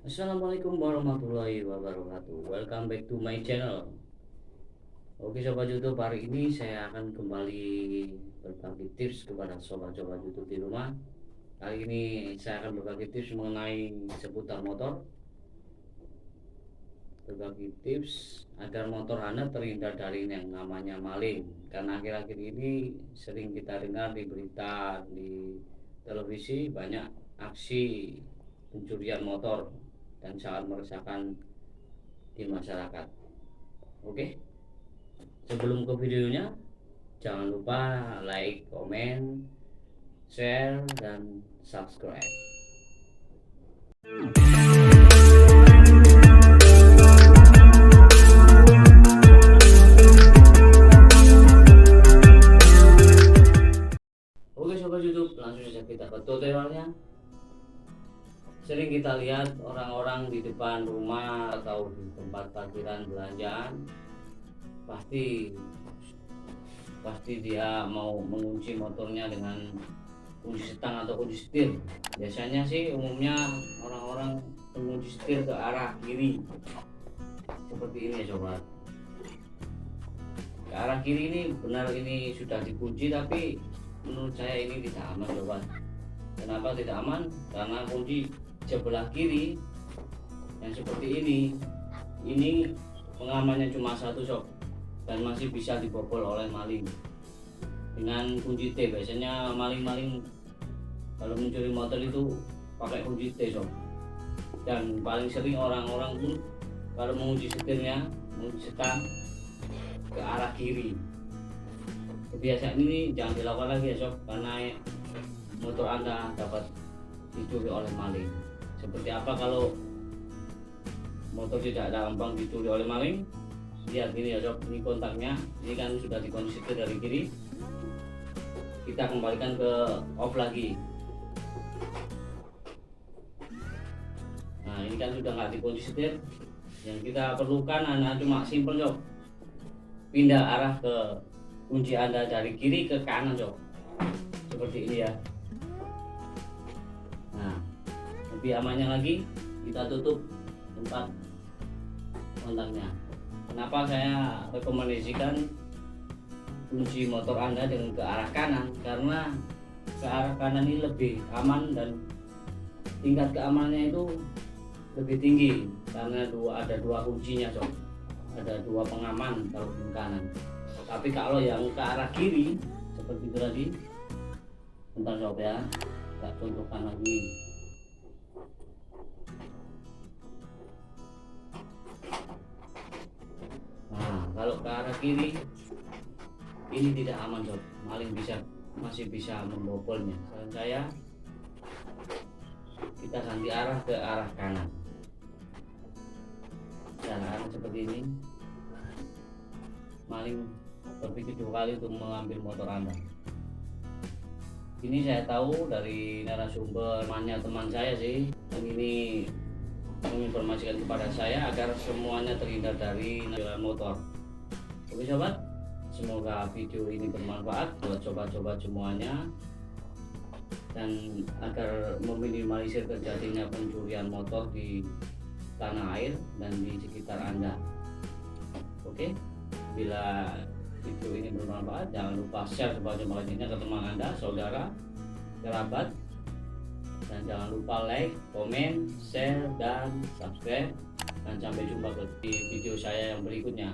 Assalamualaikum warahmatullahi wabarakatuh. Welcome back to my channel. Oke sobat YouTube, hari ini saya akan kembali berbagi tips kepada sobat-sobat YouTube di rumah. Kali ini saya akan berbagi tips mengenai seputar motor. Berbagi tips agar motor Anda terhindar dari yang namanya maling. Karena akhir-akhir ini sering kita dengar di berita, di televisi banyak aksi pencurian motor dan sangat meresahkan di masyarakat. Oke, sebelum ke videonya, jangan lupa like, komen, share, dan subscribe. Oke sobat YouTube, langsung saja kita ke tutorialnya. Sering kita lihat orang-orang di depan rumah atau di tempat parkiran belanjaan, pasti dia mau mengunci motornya dengan kunci setang atau kunci setir. Biasanya sih umumnya orang-orang mengunci setir ke arah kiri seperti ini ya sobat. Ke arah kiri ini benar ini sudah dikunci, tapi menurut saya ini tidak aman sobat. Kenapa tidak aman? Karena kunci sebelah kiri yang seperti ini pengamannya cuma satu sob, dan masih bisa dibobol oleh maling dengan kunci T. Biasanya maling-maling kalau mencuri motor itu pakai kunci T sob, dan paling sering orang-orang pun kalau mengunci setirnya, mengunci setang ke arah kiri. Kebiasaan ini jangan dilakukan lagi ya sob, karena motor Anda dapat dicuri oleh maling. Seperti apa kalau motor tidak gampang dicuri oleh maling? Lihat ini ya sob, ini kontaknya, ini kan sudah dikunci setir dari kiri. Kita kembalikan ke off lagi. Nah ini kan sudah nggak dikunci setir. Yang kita perlukan hanya cuma simple sob, pindah arah ke kunci Anda dari kiri ke kanan sob, seperti ini ya. Nah, lebih amannya lagi kita tutup tempat kontaknya. Kenapa saya rekomendasikan kunci motor Anda dengan ke arah kanan? Karena ke arah kanan ini lebih aman dan tingkat keamanannya itu lebih tinggi karena ada dua kuncinya sob, ada dua pengaman kalau di kanan. Tapi kalau yang ke arah kiri seperti itu tadi, bentar sob ya, kita contohkan lagi. Nah kalau ke arah kiri ini tidak aman sob, maling masih bisa membobolnya. Saran saya kita ganti arah ke arah kanan. Cara seperti ini, maling berpikir dua kali untuk mengambil motor Anda. Ini saya tahu dari narasumber teman saya sih, dan ini menginformasikan kepada saya agar semuanya terhindar dari penjualan motor. Oke sobat, semoga video ini bermanfaat buat sobat-sobat semuanya, dan agar meminimalisir terjadinya pencurian motor di tanah air dan di sekitar Anda. Oke, bila video ini bermanfaat, jangan lupa share sebanyak-banyaknya ke teman Anda, saudara, kerabat, dan jangan lupa like, komen, share, dan subscribe. Dan sampai jumpa di video saya yang berikutnya.